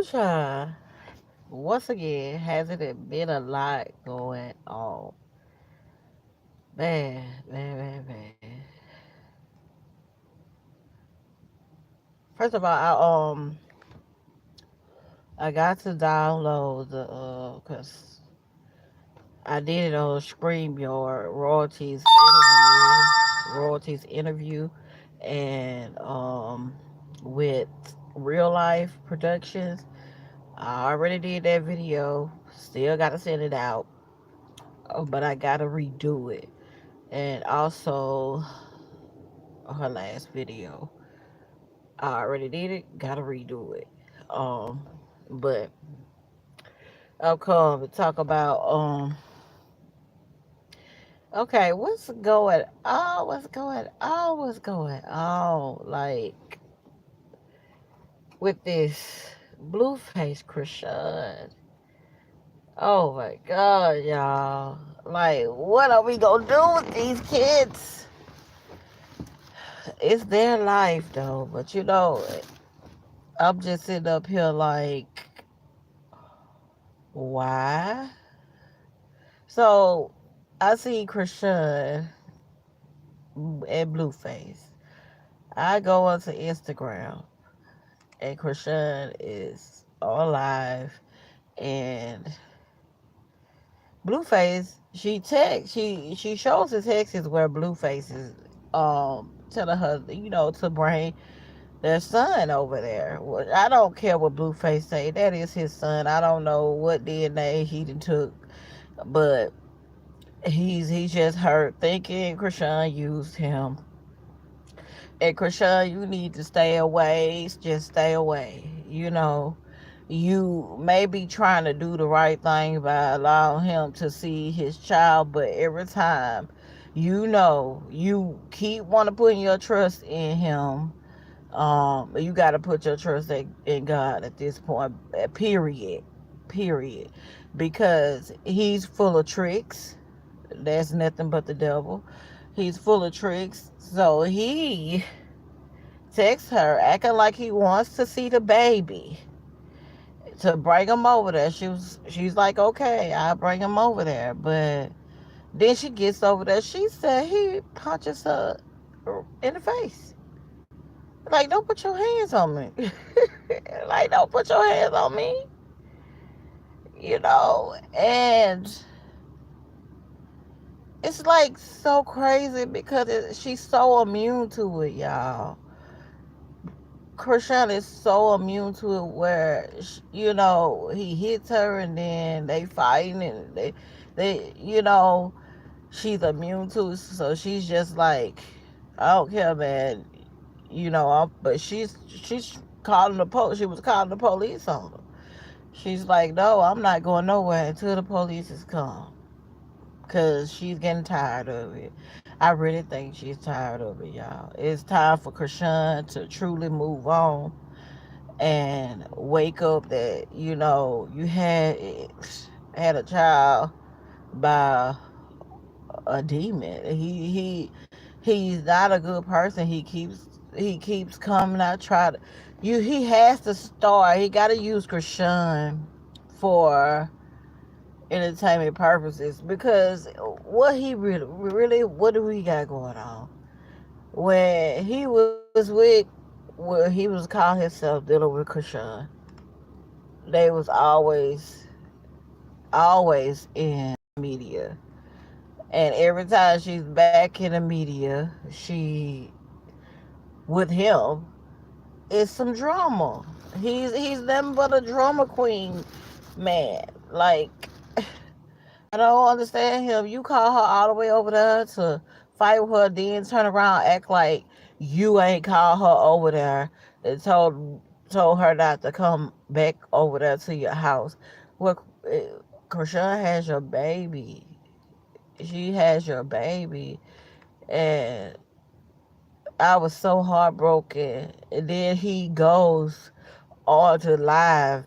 child. Once again, hasn't it been a lot going on? Man. First of all, I got to download the cause I did it on StreamYard royalties interview, and with real life productions. I already did that video. Still got to send it out, but I gotta redo it. And also her last video, I already did it. Gotta redo it. Um, but I'll come to talk about okay, what's going on? Like with this Blueface Chrisean. Oh my god, y'all. Like, what are we gonna do with these kids? It's their life though, but I'm just sitting up here like, why? So I see Chrisean and Blueface. I go onto Instagram and Chrisean is on live, and Blueface, she shows the texts where Blueface is telling her, to bring their son over there. Well, I don't care what Blueface say. That is his son. I don't know what DNA he done took, but he's just hurt thinking Chrisean used him. And Chrisean, you need to stay away. Just stay away. You may be trying to do the right thing by allowing him to see his child, but every time you keep want to put your trust in him. You got to put your trust in God at this point. Period. Because he's full of tricks. That's nothing but the devil. He's full of tricks. So he texts her acting like he wants to see the baby to bring him over there. She's like, okay, I'll bring him over there. But then she gets over there. She said he punches her in the face. Like, don't put your hands on me. Like, don't put your hands on me. And it's like so crazy because she's so immune to it, y'all. Chrisean is so immune to it where, he hits her and then they fighting and she's immune to it. So she's just like, I don't care, man. But she's calling the police. She was calling the police on her. She's like, no, I'm not going nowhere until the police is come. Because she's getting tired of it. I really think she's tired of it, y'all. It's time for Chrisean to truly move on and wake up that, you had a child by a demon. He's not a good person. He keeps coming out try to he has to start. He got to use Chrisean for entertainment purposes because what he really what do we got going on? When he was with where he was calling himself dealing with Chrisean, they was always in media. And every time she's back in the media, she with him, it's some drama. He's nothing but a drama queen man. Like, I don't understand him. You call her all the way over there to fight with her, then turn around, act like you ain't called her over there and told her not to come back over there to your house. Well, Chrisean has your baby. She has your baby, and I was so heartbroken. And then he goes on to live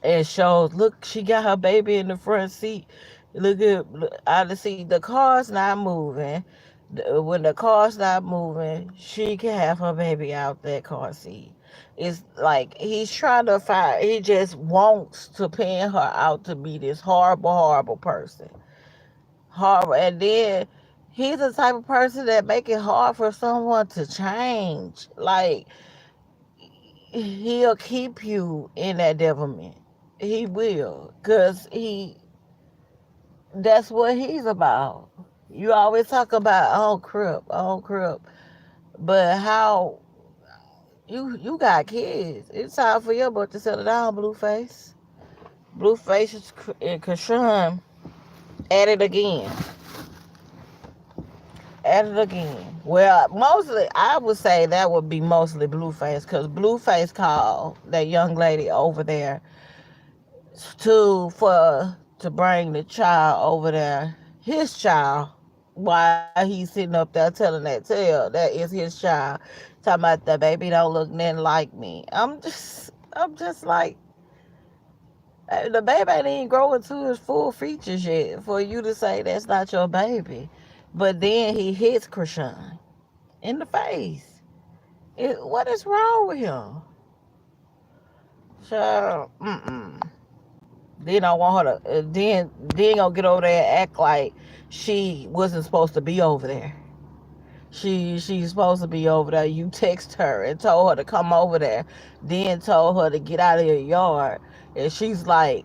and shows, look, she got her baby in the front seat. Look at I see the car's not moving. When the car's not moving, she can have her baby out that car seat. It's like he's trying to find. He just wants to pin her out to be this horrible, horrible person. Horrible, and then he's the type of person that make it hard for someone to change. Like he'll keep you in that devilment. He will, cause that's what he's about. You always talk about on crip, but how you got kids? It's time for your butt to settle down, Blueface. Blueface and Chrisean at it again. At it again. Well, mostly I would say that would be mostly Blueface, because Blueface called that young lady over there to bring the child over there, his child, while he's sitting up there telling that tale that is his child, talking about the baby don't look nothing like me. I'm just like, the baby ain't even growing to his full features yet for you to say that's not your baby. But then he hits Chrisean in the face. What is wrong with him? So, Then I want her to. Then gonna get over there and act like she wasn't supposed to be over there. She's supposed to be over there. You text her and told her to come over there. Then told her to get out of your yard, and she's like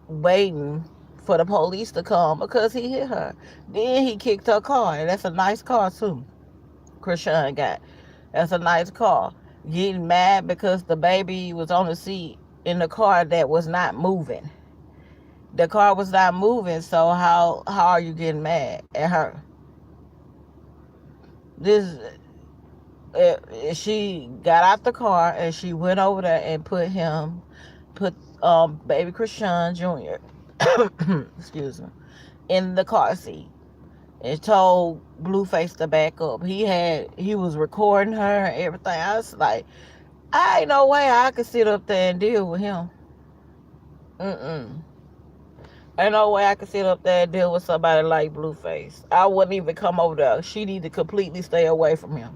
waiting for the police to come because he hit her. Then he kicked her car, and that's a nice car too. Chrisean got. That's a nice car. Getting mad because the baby was on the seat in the car that was not moving. The car was not moving, so how are you getting mad at her? This She got out the car and she went over there and put baby Chrisean Jr. excuse me, in the car seat and told Blueface to back up. He was recording her and everything. I was like, I ain't no way I could sit up there and deal with him. Mm-mm. Ain't no way I could sit up there and deal with somebody like Blueface. I wouldn't even come over there. She need to completely stay away from him.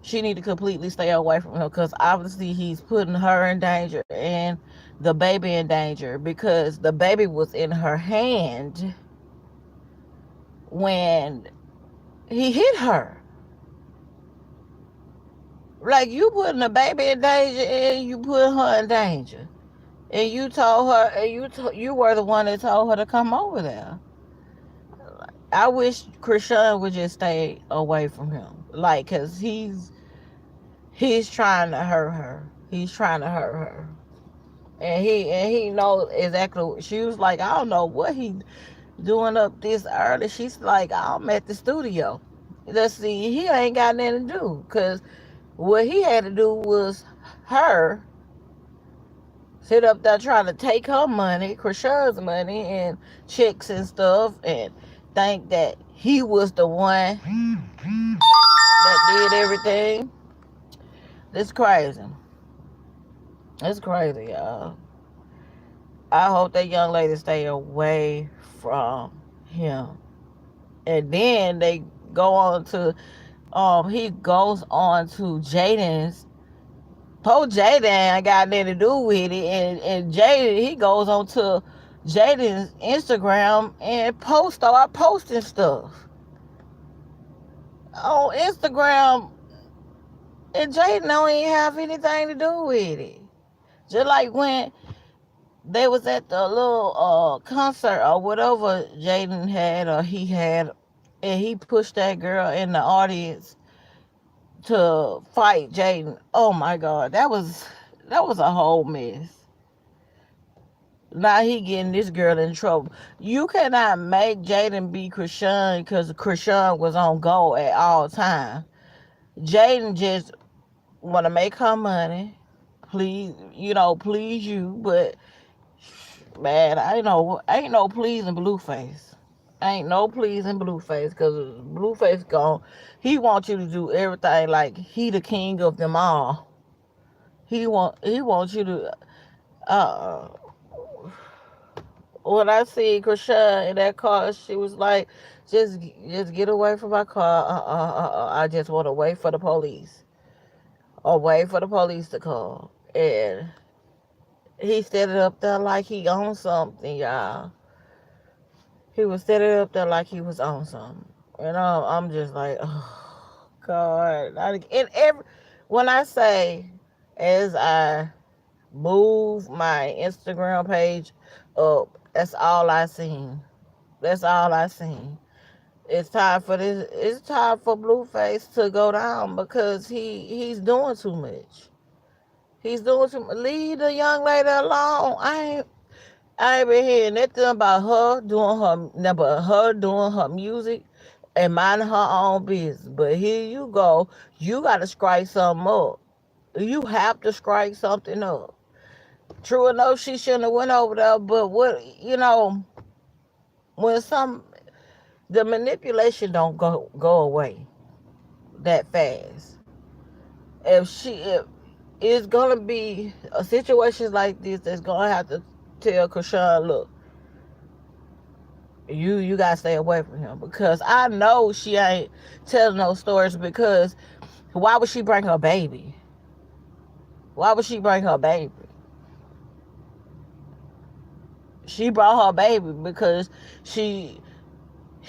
She need to completely stay away from him, because obviously he's putting her in danger and the baby in danger, because the baby was in her hand when he hit her. Like, you putting the baby in danger and you put her in danger. And you told her, and you were the one that told her to come over there. I wish Chrisean would just stay away from him. Like, cause he's trying to hurt her. He's trying to hurt her. And he knows exactly what she was like. I don't know what he doing up this early. She's like, I'm at the studio. Let's see, he ain't got nothing to do. Cause what he had to do was her sit up there trying to take her money, Chrisean's money, and checks and stuff, and think that he was the one that did everything. It's crazy. It's crazy, y'all. I hope that young lady stay away from him. And then they go on to, he goes on to Jaden's. Poor Jaden ain't got nothing to do with it, and Jaden, he goes on to Jaden's Instagram and start posting stuff on Instagram, and Jaden don't even have anything to do with it. Just like when they was at the little concert or whatever Jaden had or he had, and he pushed that girl in the audience to fight Jaden. Oh my God, that was a whole mess. Now he getting this girl in trouble. You cannot make Jaden be Chrisean because Chrisean was on go at all times. Jaden just want to make her money, please you, but man, ain't no pleasing Blueface. Ain't no pleasing Blueface, because Blueface he wants you to do everything like he the king of them all. He wants you to uh when I see Chrisean in that car, she was like, just get away from my car. I just want to wait for the police. or wait for the police to come. And he set it up there like he owned something, y'all. He was set it up there like he was on something. And I'm just like, oh, God. And when I say, as I move my Instagram page up, that's all I seen. That's all I seen. It's time for this. It's time for Blueface to go down because he's doing too much. He's doing too much. Leave the young lady alone. I ain't been hearing nothing about her doing her music and minding her own business. But here you go. You got to strike something up. You have to strike something up. True enough, she shouldn't have went over there. But when the manipulation don't go away that fast. If it's gonna be a situations like this that's gonna have to tell Chrisean, look, you gotta stay away from him because I know she ain't telling no stories because why would she bring her baby? Why would she bring her baby? She brought her baby because she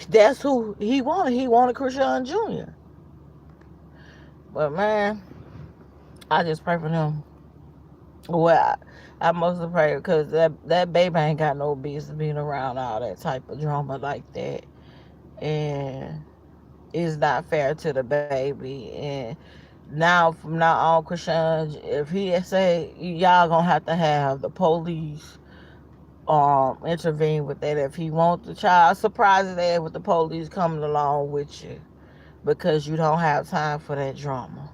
that's who he wanted. He wanted Chrisean Jr. But man, I just pray for them. Well, I mostly pray because that baby ain't got no business being around all that type of drama like that. And it's not fair to the baby. And now, from now on, Chrisean, if he say y'all gonna have to have the police intervene with that, if he want the child, surprise that with the police coming along with you because you don't have time for that drama.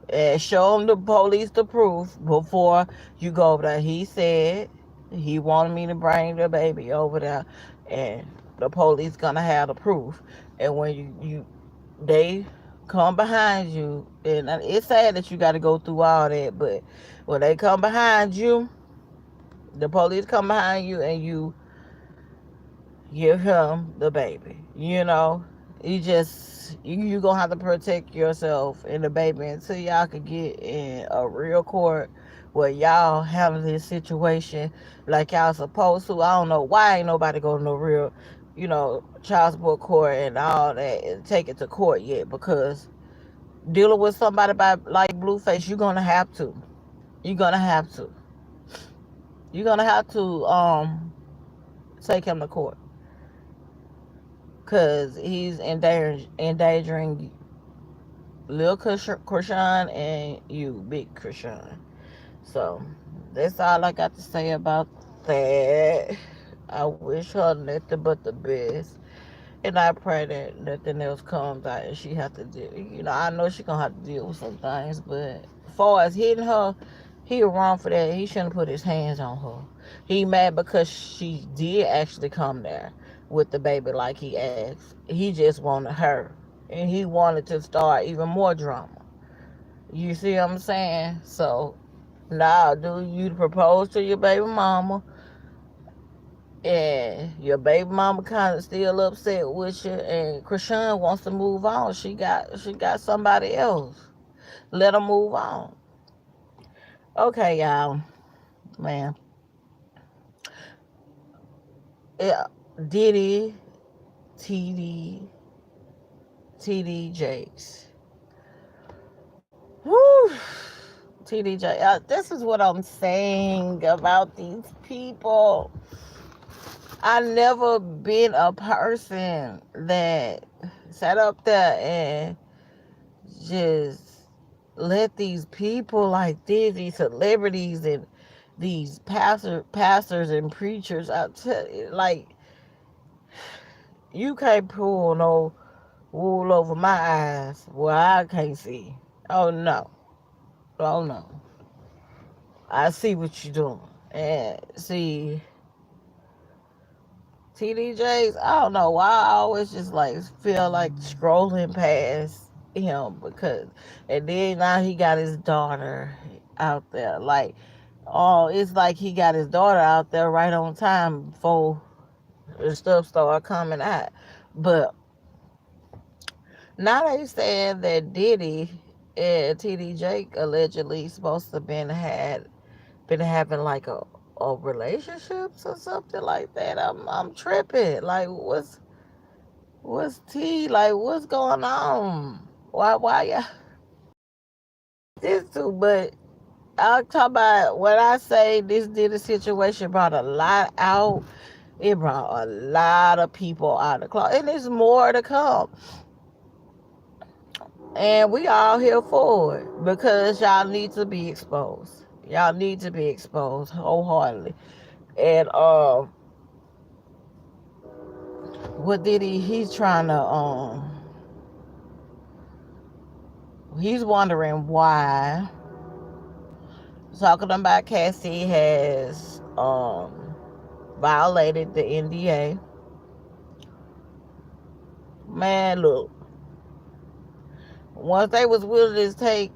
And show him the police the proof before you go over there. He said he wanted me to bring the baby over there, and the police gonna have the proof. And when they come behind you, and it's sad that you got to go through all that, but when they come behind you, the police come behind you, and you give him the baby. You gonna have to protect yourself and the baby until y'all could get in a real court where y'all handle this situation like y'all supposed to. I don't know why ain't nobody go to no real, child support court and all that and take it to court yet, because dealing with somebody like Blueface, you're gonna have to. You're gonna have to. You're gonna have to take him to court because he's endangering Lil Chrisean and you, Big Chrisean. So that's all I got to say about that. I wish her nothing but the best. And I pray that nothing else comes out and she have to deal. I know she gonna have to deal with some things, but as far as hitting her, he wrong for that. He shouldn't put his hands on her. He mad because she did actually come there with the baby like he asked. He just wanted her. And he wanted to start even more drama. You see what I'm saying? So now, dude, you propose to your baby mama, and your baby mama kind of still upset with you, and Chrisean wants to move on. She got somebody else. Let her move on. Okay, y'all, man. Yeah, Diddy, TD, TD Jakes. Woo! TDJ. This is what I'm saying about these people. I never been a person that sat up there and just let these people like this, these celebrities and these pastors and preachers, I tell you, like, you can't pull no wool over my eyes where I can't see. Oh no. Oh no. I see what you're doing. And see, TDJs, I don't know why I always just like feel like scrolling past him because, and then now he got his daughter out there. Like, oh, it's like he got his daughter out there right on time before the stuff started coming out. But now they saying that Diddy And TD Jake allegedly supposed to been having like a relationships or something like that. I'm tripping. Like what's T, like what's going on? Why y'all this too? But I'll talk about when I say this Diddy situation brought a lot out. It brought a lot of people out of the closet, and there's more to come. And we all here for it because y'all need to be exposed. Y'all need to be exposed wholeheartedly. And what did he's trying to he's wondering why, talking about Cassie has violated the NDA. Man, look, once they was willing to take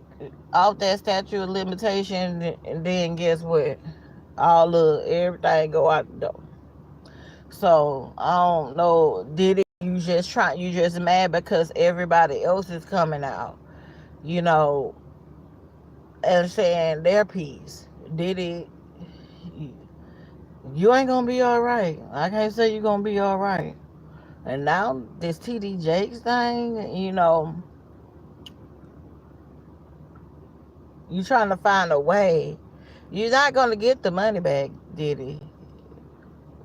off that statute of limitation, and then guess what? All of everything go out the door. So I don't know. Did it? You just mad because everybody else is coming out, you know, and saying their piece. Did it? You ain't gonna be all right. I can't say you're gonna be all right. And now this TD Jakes thing, you know, you trying to find a way. You're not gonna get the money back, Diddy.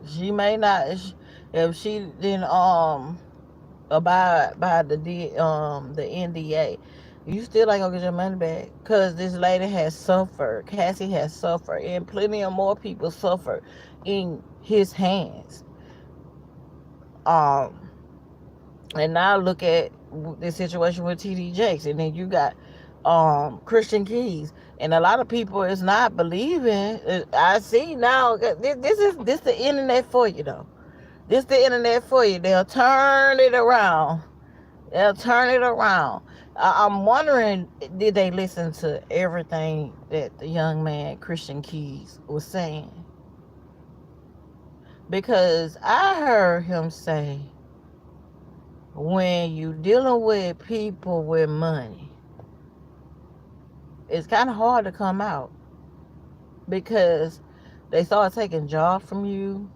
She may not. If she didn't abide by the NDA, you still ain't gonna get your money back. Cause this lady has suffered. Cassie has suffered, and plenty of more people suffered in his hands. Um, and now look at the situation with TD Jakes, and then you got Christian Keys, and a lot of people is not believing. I see now. This the internet for you though. This the internet for you. They'll turn it around. They'll turn it around. I'm wondering, did they listen to everything that the young man Christian Keys was saying? Because I heard him say, when you dealing with people with money, it's kind of hard to come out because they start taking jobs from you,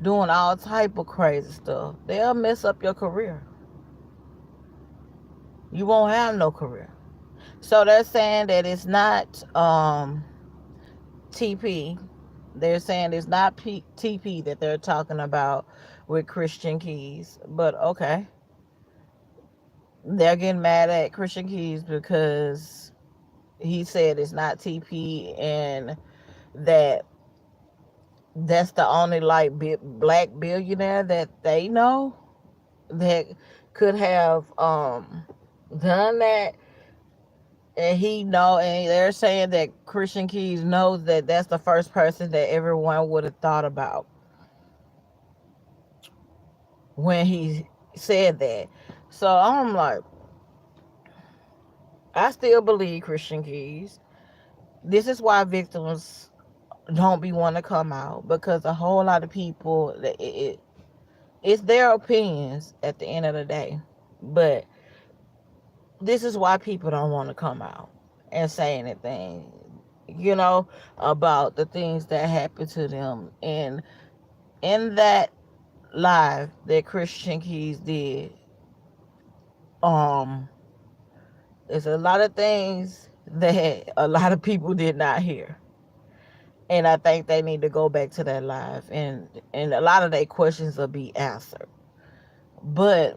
doing all type of crazy stuff. They'll mess up your career. You won't have no career. So they're saying that it's not TP. They're saying it's not TP that they're talking about with Christian Keys. But okay. They're getting mad at Christian Keys because he said it's not TP, and that's the only like black billionaire that they know that could have done that. And they're saying that Christian Keys knows that that's the first person that everyone would have thought about when he said that. So I'm like, I still believe Christian Keys. This is why victims don't be want to come out, because a whole lot of people, it's their opinions at the end of the day. But this is why people don't want to come out and say anything, about the things that happened to them. And in that live that Christian Keys did, there's a lot of things that a lot of people did not hear. And I think they need to go back to that live, and a lot of their questions will be answered. But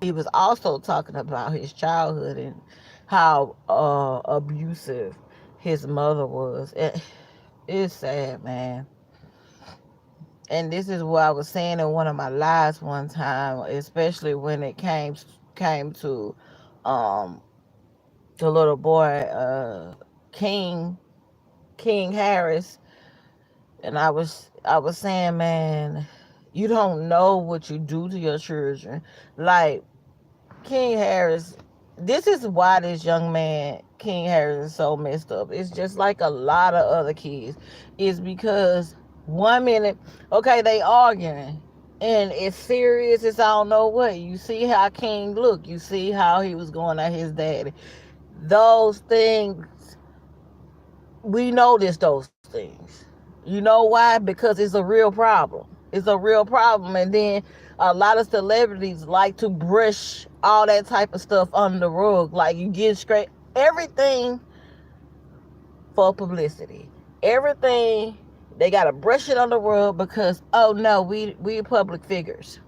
he was also talking about his childhood and how abusive his mother was. It's sad, man. And this is what I was saying in one of my lives one time, especially when it came to the little boy, King Harris. And I was saying, man, you don't know what you do to your children. Like King Harris, this is why this young man, King Harris, is so messed up. It's just like a lot of other kids. It's because one minute, okay, they arguing. And it's serious. It's I don't know what. You see how King looked. You see how he was going at his daddy. Those things, we notice those things. You know why? Because it's a real problem. It's a real problem. And then a lot of celebrities like to brush all that type of stuff under the rug. Like you get straight everything for publicity. Everything they gotta brush it under the rug because oh no, we public figures.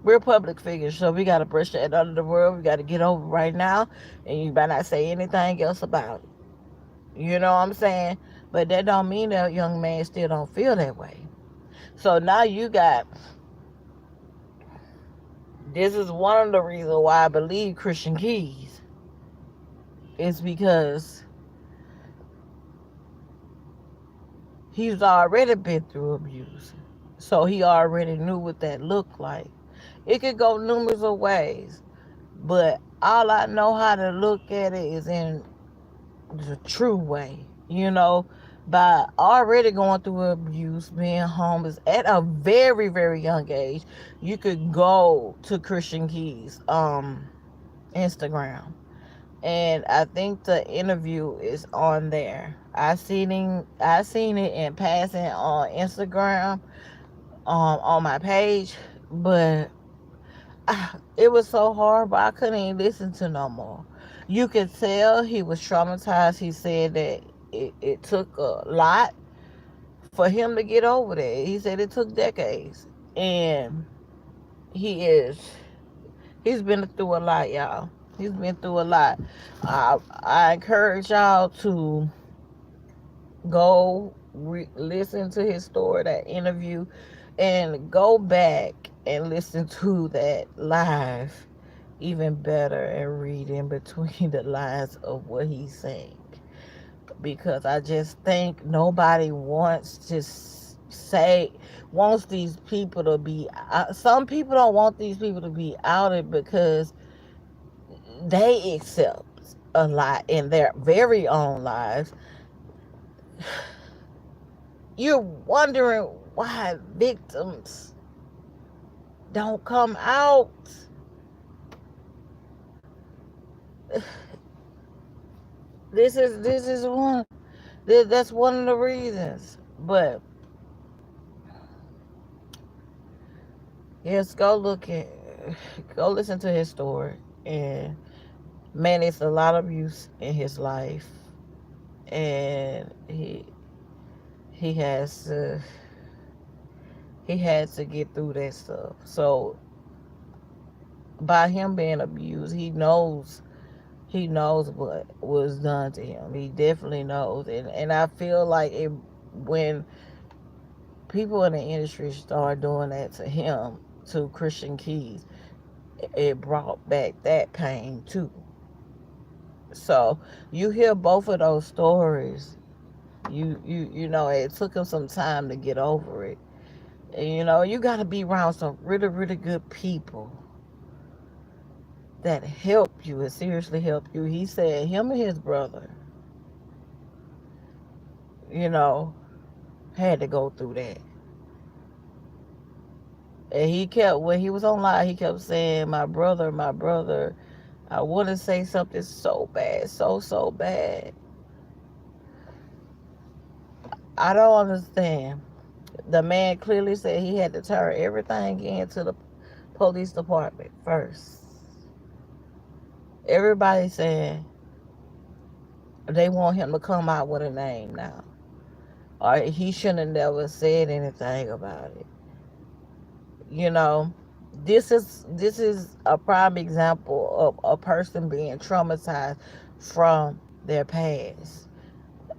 We're public figures, so we gotta brush that under the rug. We gotta get over right now, and you better not say anything else about it. You know what I'm saying? But that don't mean that young man still don't feel that way. So now you got, this is one of the reasons why I believe Christian Keys is because he's already been through abuse. So he already knew what that looked like. It could go numerous of ways. But all I know how to look at it is in the true way. You know, by already going through abuse, being homeless at a very, very young age, you could go to Christian Keys Instagram. And I think the interview is on there. I seen it in passing on Instagram, on my page, but it was so horrible I couldn't even listen to no more. You could tell he was traumatized. He said that it took a lot for him to get over that. He said it took decades, and he is he's been through a lot, y'all. He's been through a lot. I encourage y'all to go listen to his story, that interview, and go back and listen to that live even better and read in between the lines of what he's saying. Because I just think nobody wants to say, wants these people to be, some people don't want these people to be outed because they accept a lot in their very own lives. You're wondering why victims don't come out. This is one, that's one of the reasons. But yes, go listen to his story. And man, it's a lot of abuse in his life, and he has to he had to get through that stuff. So by him being abused, he knows what was done to him. He definitely knows, and I feel like when people in the industry start doing that to him, to Christian Keys, it brought back that pain too. So you hear both of those stories. You know it took him some time to get over it. And, you know you got to be around some really really good people that help you and seriously help you. He said him and his brother, you know, had to go through that. And he kept, when he was on live, he kept saying, my brother. I want to say something so bad, so bad. I don't understand. The man clearly said he had to turn everything into the police department first. Everybody saying they want him to come out with a name now. Or he shouldn't have never said anything about it. You know, this is a prime example of a person being traumatized from their past.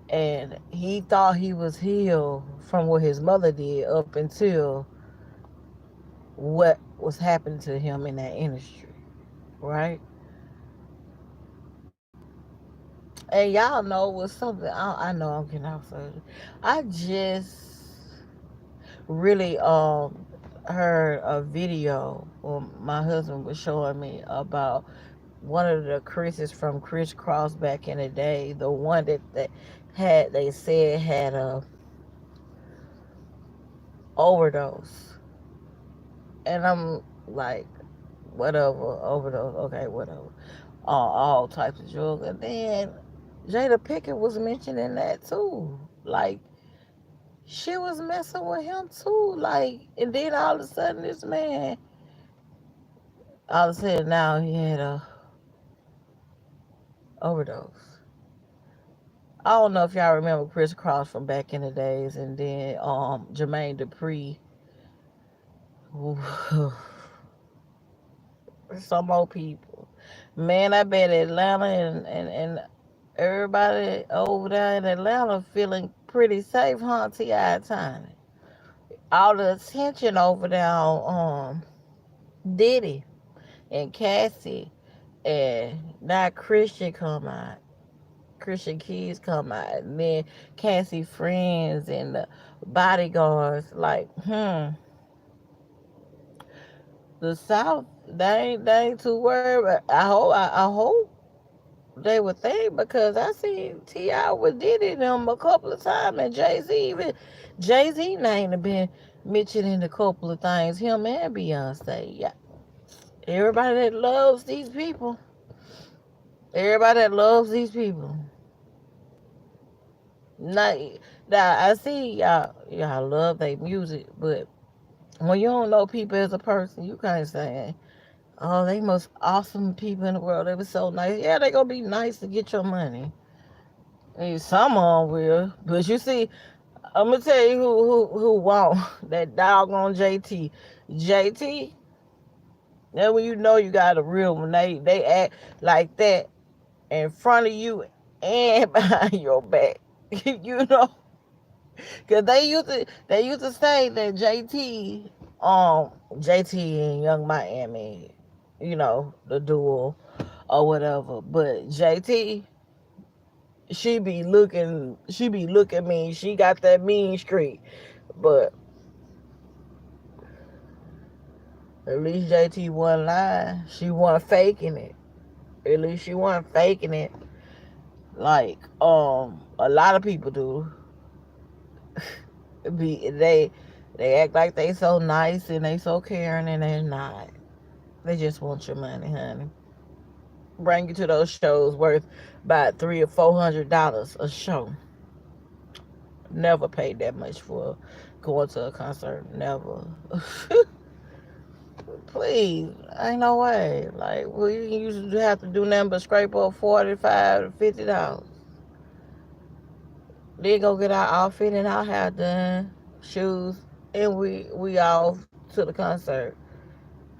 And he thought he was healed from what his mother did up until what was happening to him in that industry, right? And y'all know was something. I know I'm getting off subject. I just really heard a video my husband was showing me about one of the Chris's from Chris Cross back in the day, the one that had, they said had a overdose. And I'm like, whatever, overdose, okay, whatever. All types of drugs. And then Jada Pickett was mentioning that too. Like, she was messing with him too. Like, and then all of a sudden, this man, all of a sudden now he had a overdose. I don't know if y'all remember Chris Cross from back in the days, and then Jermaine Dupri. Some more people. Man, I bet Atlanta and everybody over there in Atlanta feeling pretty safe, huh, T.I. Tiny? All the attention over there on Diddy and Cassie, and now Chrisean come out. Chrisean Keys come out, and then Cassie friends and the bodyguards. Like, the South, they ain't too worried. But I hope they would think, because I seen T.I. with Diddy them a couple of times, and Jay-Z name have been mentioned in a couple of things. Him and Beyonce. Yeah, everybody that loves these people. Everybody that loves these people. Now, now I see y'all love their music, but when you don't know people as a person, you kind of saying, "Oh, they most awesome people in the world. They were so nice." Yeah, they gonna be nice to get your money. And some of them will, but you see, I'm gonna tell you who won't. That doggone JT. JT. Then when you know you got a real one, they act like that in front of you and behind your back. You know, cause they used to say that JT and Young Miami, the duo or whatever. But JT, she be looking mean. She got that mean streak. But at least JT wasn't lying. She wasn't faking it. At least she wasn't faking it. Like a lot of people do. They act like they so nice and they so caring, and they're not. They just want your money, honey. Bring you to those shows worth about $300 or $400 a show. Never paid that much for going to a concert. Never. Please, ain't no way. Like, well, you used to have to do nothing but scrape up $45 to $50. Then go get our outfit and our hair done, shoes, and we off to the concert.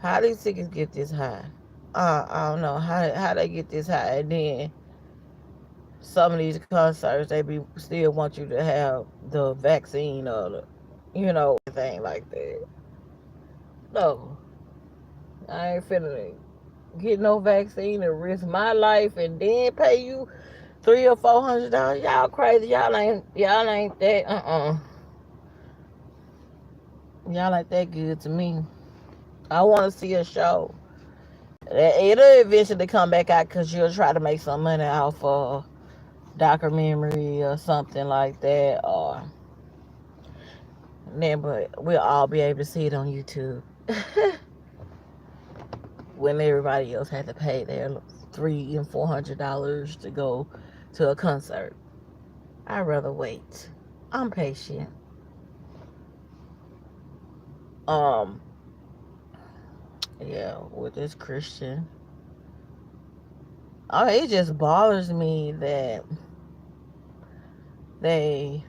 How these tickets get this high? I don't know how they get this high. And then some of these concerts, they be still want you to have the vaccine or anything like that. No, I ain't finna get no vaccine and risk my life and then pay you $300 or $400. Y'all crazy. Y'all ain't that. Y'all ain't that good to me. I want to see a show. It'll eventually come back out because you'll try to make some money off of documentary or something like that, or then, but we'll all be able to see it on YouTube. When everybody else had to pay their $300 and $400 to go to a concert. I'd rather wait. I'm patient. Um, yeah, with this Chrisean. Oh, it just bothers me that they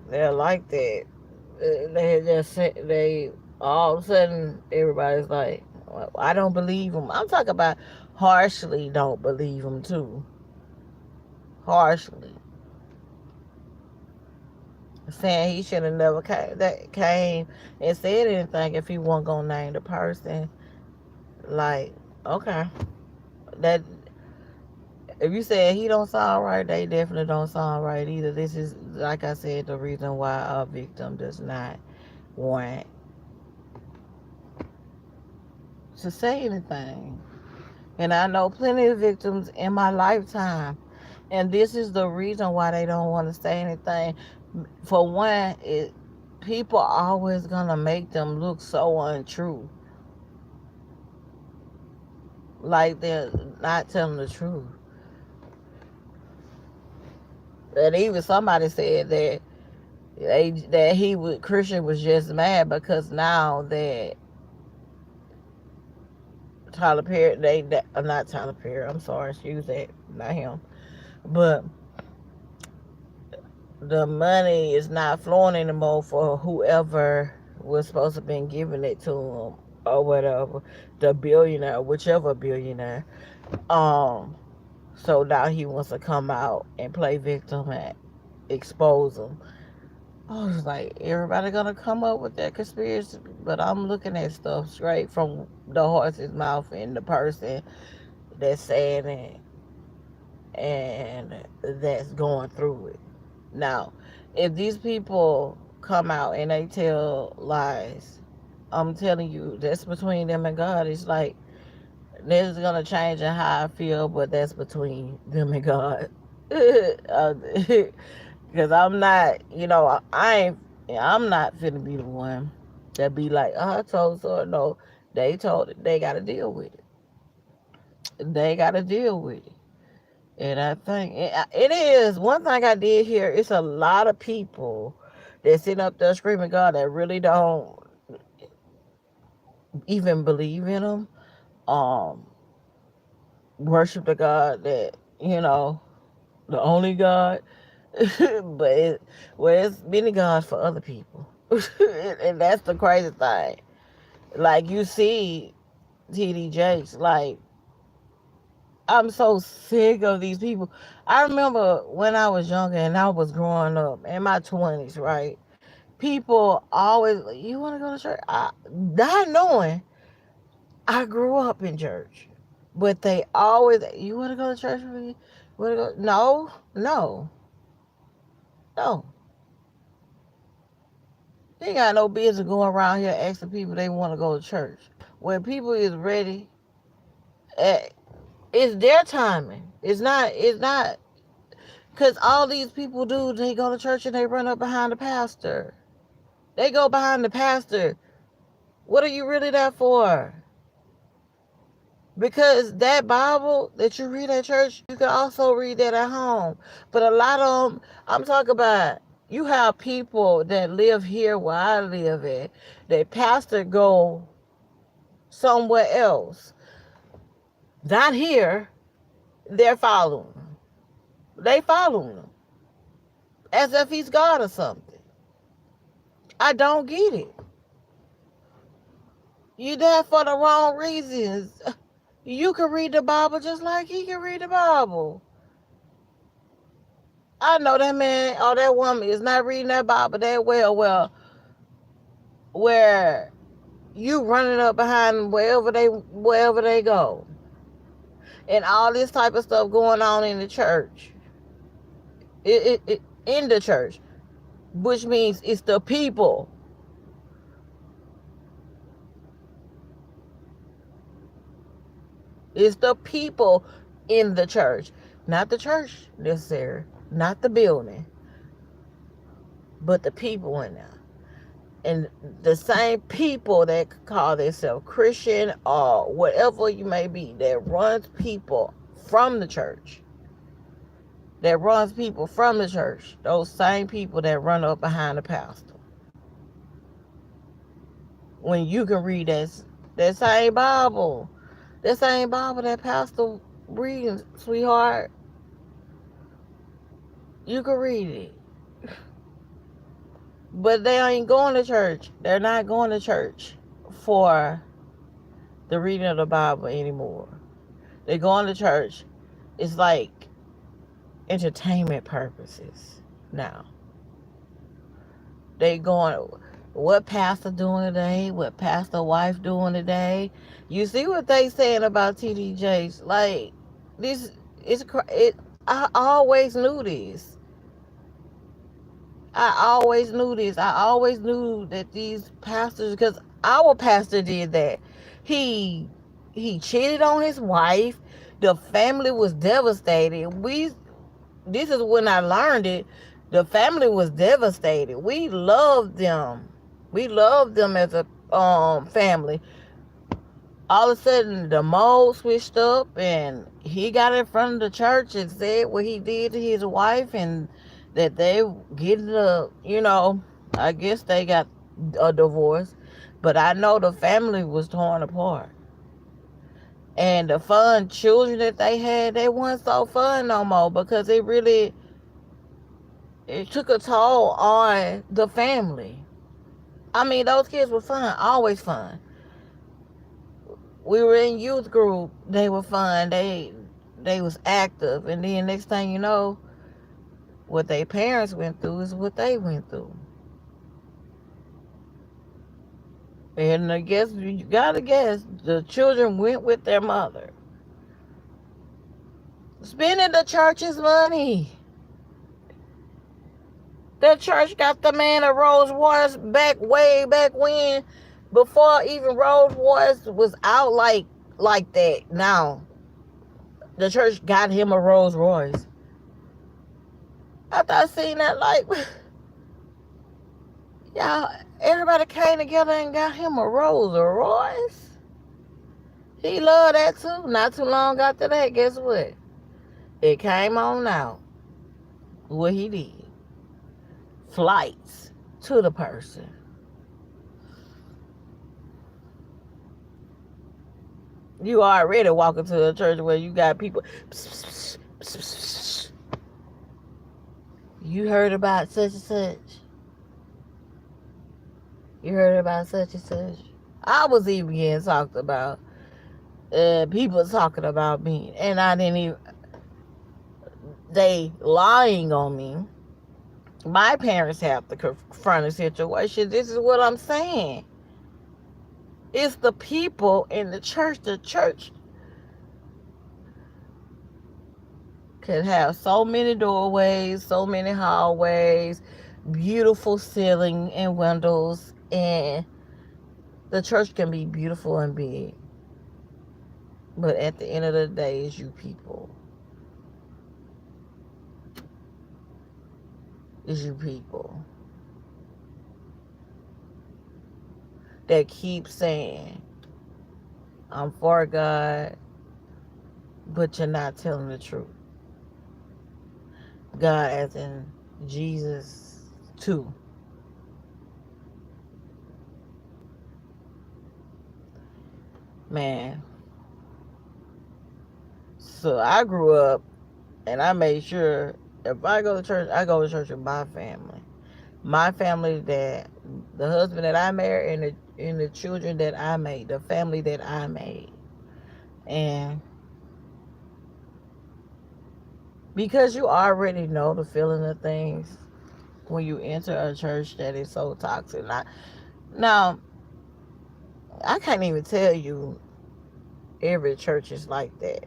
they're like that. They all of a sudden everybody's like, well, I don't believe them. I'm talking about harshly don't believe them too. Harshly saying he should have never came and said anything if he wasn't gonna name the person. Like, okay, that if you said he don't sound right, they definitely don't sound right either. This is, like I said, the reason why a victim does not want to say anything. And I know plenty of victims in my lifetime, and this is the reason why they don't want to say anything. For one, people are always gonna make them look so untrue, like they're not telling the truth. And even somebody said that Chrisean was just mad because now that Tyler Perry, not Tyler Perry, I'm sorry, excuse that, not him, but the money is not flowing anymore for whoever was supposed to have been giving it to him or whatever, the billionaire, whichever billionaire. Um, so now he wants to come out and play victim and expose them. I was like, everybody gonna come up with that conspiracy, but I'm looking at stuff straight from the horse's mouth and the person that's saying it and that's going through it. Now, if these people come out and they tell lies, I'm telling you, that's between them and God. It's like this is gonna change in how I feel, but that's between them and God. Because I'm not, I'm not finna be the one that be like, oh, I told so. No, they told it. They got to deal with it. They got to deal with it. And I think it is. One thing I did hear, it's a lot of people that sit up there screaming God that really don't even believe in Him. Um, Worship the God that, the only God. But it's many gods for other people. And that's the crazy thing. Like, you see TD Jakes, like, I'm so sick of these people. I remember when I was younger and I was growing up in my 20s, right? People always, you want to go to church? Not knowing I grew up in church. But they always, you want to go to church with me? Want to go? No, no, no. You ain't got no business going around here asking people they want to go to church. When people is ready, eh, it's their timing. It's not, because all these people do, they go to church and they run up behind the pastor. They go behind the pastor. What are you really there for? Because that Bible that you read at church, you can also read that at home. But a lot of them, I'm talking about, you have people that live here where I live at. That pastor go somewhere else. Not here. They're following him. They following him. As if he's God or something. I don't get it. You there for the wrong reasons. You can read the Bible just like he can read the Bible. I know that man or that woman is not reading that Bible that well. Well, where you running up behind them wherever they go, and all this type of stuff going on in the church. It in the church, which means it's the people. It's the people in the church, not the church necessarily, not the building, but the people in there. And the same people that call themselves Christian or whatever you may be, that runs people from the church. Those same people that run up behind the pastor. When you can read that same Bible. That same Bible that pastor reading, sweetheart. You can read it. But they ain't going to church. They're not going to church for the reading of the Bible anymore. They're going to church. It's like entertainment purposes now. They going, what pastor doing today? What pastor wife doing today? You see what they saying about TD Jakes? Like, this is it. I always knew this. I always knew that these pastors, because our pastor did that. He cheated on his wife. The family was devastated. This is when I learned it. The family was devastated. We loved them. We loved them as a family. All of a sudden, the mold switched up, and he got in front of the church and said what he did to his wife, and that they getting I guess they got a divorce. But I know the family was torn apart. And the fun children that they had, they weren't so fun no more, because it took a toll on the family. I mean, those kids were fun, always fun. We were in youth group, they were fun, they was active, and then next thing you know, what their parents went through is what they went through. And I guess you gotta guess the children went with their mother, spending the church's money. The church got the man a Rolls Royce way back when, before even Rolls Royce was out like that. Now the church got him a Rolls Royce. After I seen that, like, y'all, everybody came together and got him a Rolls Royce. He loved that too. Not too long after that, guess what? It came on out what he did. Flights to the person. You already walking to a church where you got people. You heard about such and such. You heard about such and such. I was even getting talked about. People talking about me, and I didn't even. They lying on me. My parents have to confront a situation. This is what I'm saying. It's the people in the church. The church could have so many doorways, so many hallways, beautiful ceiling and windows, and the church can be beautiful and big. But at the end of the day, it's you people. It's you people that keep saying, I'm for God, but you're not telling the truth. God as in Jesus too. Man. So I grew up, and I made sure if I go to church, I go to church with my family. My family, that the husband that I married, and the children that I made, the family that I made. And because you already know the feeling of things when you enter a church that is so toxic. Now, I can't even tell you every church is like that,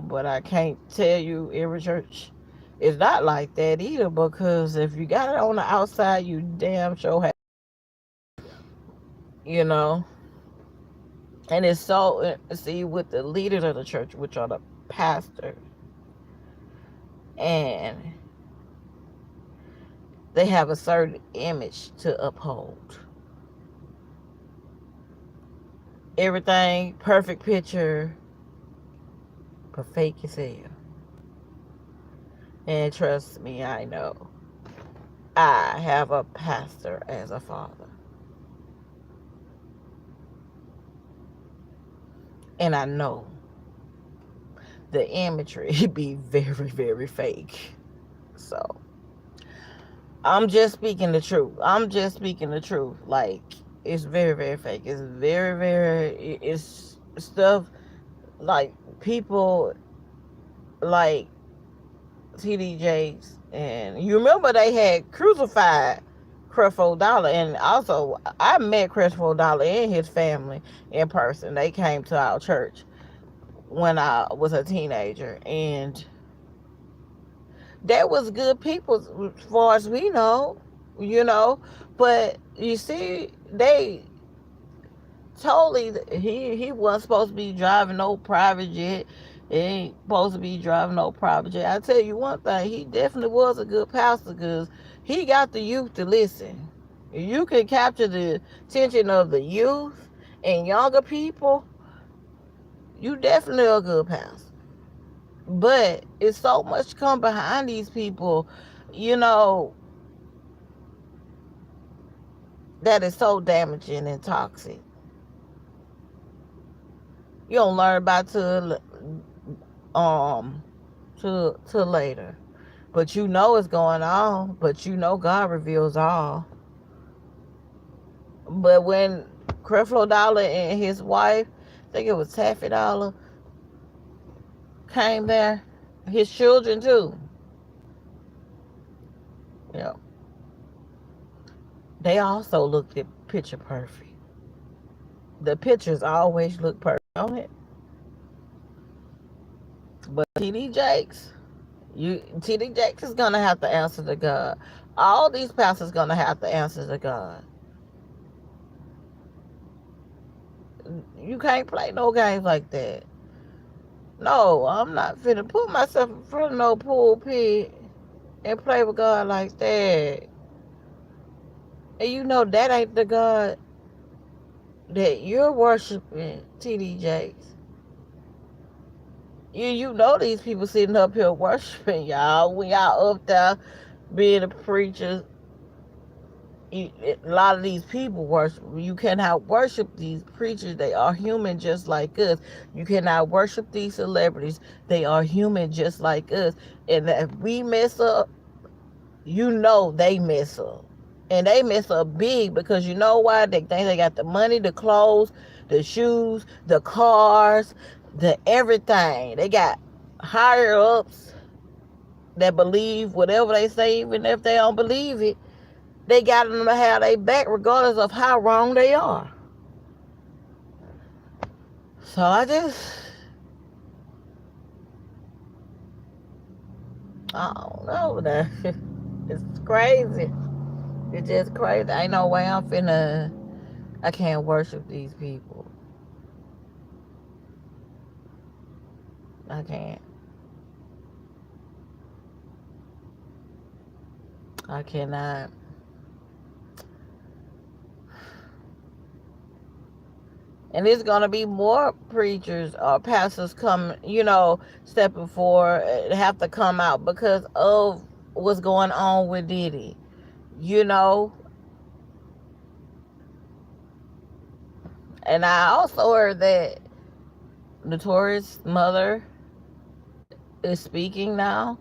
but I can't tell you every church is not like that either, because if you got it on the outside, you damn sure have, and it's so, see, with the leaders of the church, which are the pastors, and they have a certain image to uphold. Everything perfect picture, but fake as hell. And trust me, I know. I have a pastor as a father. And I know the imagery be very, very fake. So, I'm just speaking the truth. Like, it's very, very fake. It's very, very, it's stuff like people like TD Jakes, and you remember they had crucified Creflo Dollar, and also I met Creflo Dollar and his family in person. They came to our church when I was a teenager, and that was good people as far as we know, but you see, they totally, he wasn't supposed to be driving no private jet. He ain't supposed to be driving no private jet. I tell you one thing, he definitely was a good pastor because he got the youth to listen. You can capture the attention of the youth and younger people. You definitely a good pastor. But it's so much come behind these people, you know, that is so damaging and toxic. You don't learn about um till later. But you know it's going on. But you know God reveals all. But when Creflo Dollar and his wife, I think it was Taffy Dollar, came there, his children too, you know, they also looked at picture perfect. The pictures always look perfect on it. But TD Jakes, TD Jakes is gonna have to answer to God. All these pastors gonna have to answer to God. You can't play no games like that. No, I'm not finna put myself in front of no pulpit and play with God like that. And you know that ain't the God that you're worshiping, TD Jakes. You know these people sitting up here worshiping y'all. When y'all up there being a preacher, a lot of these people worship. You cannot worship these preachers. They are human just like us. You cannot worship these celebrities. They are human just like us. And if we mess up, you know they mess up. And they mess up big because you know why? They think they got the money, the clothes, the shoes, the cars, the everything. They got higher ups that believe whatever they say, even if they don't believe it. They got them to have their back regardless of how wrong they are. So I don't know. That it's crazy. It's just crazy. Ain't no way I can't worship these people. I can't. I cannot. And there's gonna be more preachers or pastors stepping forward, have to come out because of what's going on with Diddy. You know, and I also heard that Notorious mother is speaking now.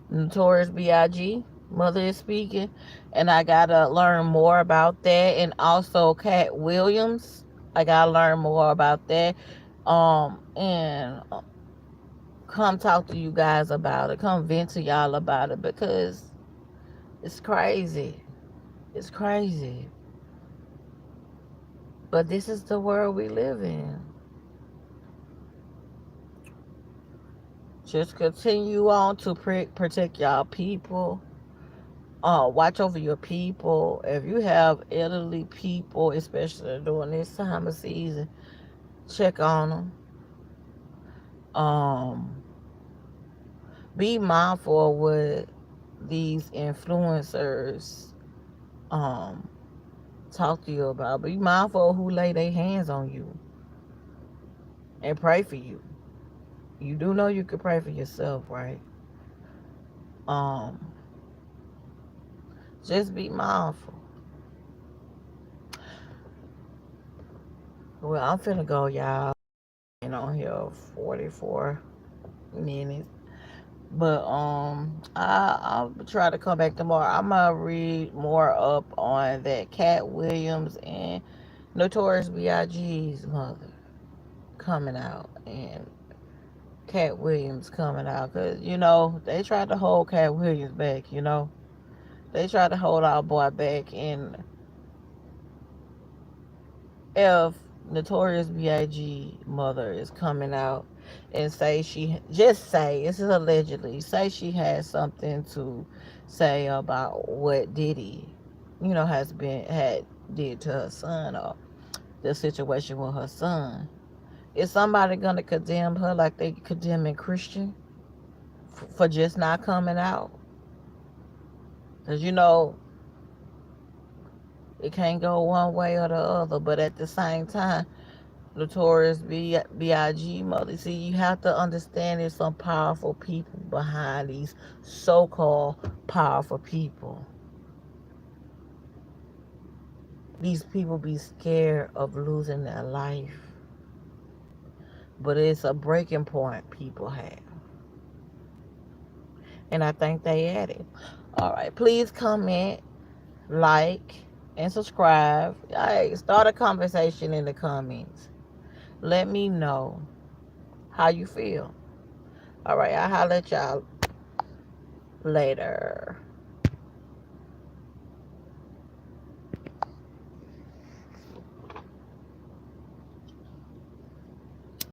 Notorious B.I.G. mother is speaking, and I gotta learn more about that. And also Cat Williams, I gotta learn more about that. And come talk to you guys about it. Come vent to y'all about it because it's crazy. It's crazy. But this is the world we live in. Just continue on to protect y'all people. Watch over your people. If you have elderly people, especially during this time of season, check on them. Be mindful of what these influencers um talk to you about. Be mindful of who lay their hands on you and pray for you. You do know you can pray for yourself, right? Um, just be mindful. Well, I'm finna go, y'all. And on here 44 minutes. But I'll try to come back tomorrow. I'm gonna read more up on that Cat Williams and Notorious B.I.G.'s mother coming out, and Cat Williams coming out, because they tried to hold Cat Williams back. They tried to hold our boy back, and if Notorious B.I.G. mother is coming out and this is allegedly, say she has something to say about what Diddy, had did to her son, or the situation with her son. Is somebody gonna condemn her like they condemning Chrisean for just not coming out? Because it can't go one way or the other. But at the same time, Notorious B.I.G. Mother. See, you have to understand there's some powerful people behind these so-called powerful people. These people be scared of losing their life. But it's a breaking point people have. And I think they at it. All right, please comment, like, and subscribe. Hey, start a conversation in the comments. Let me know how you feel. All right, I'll holler at y'all later.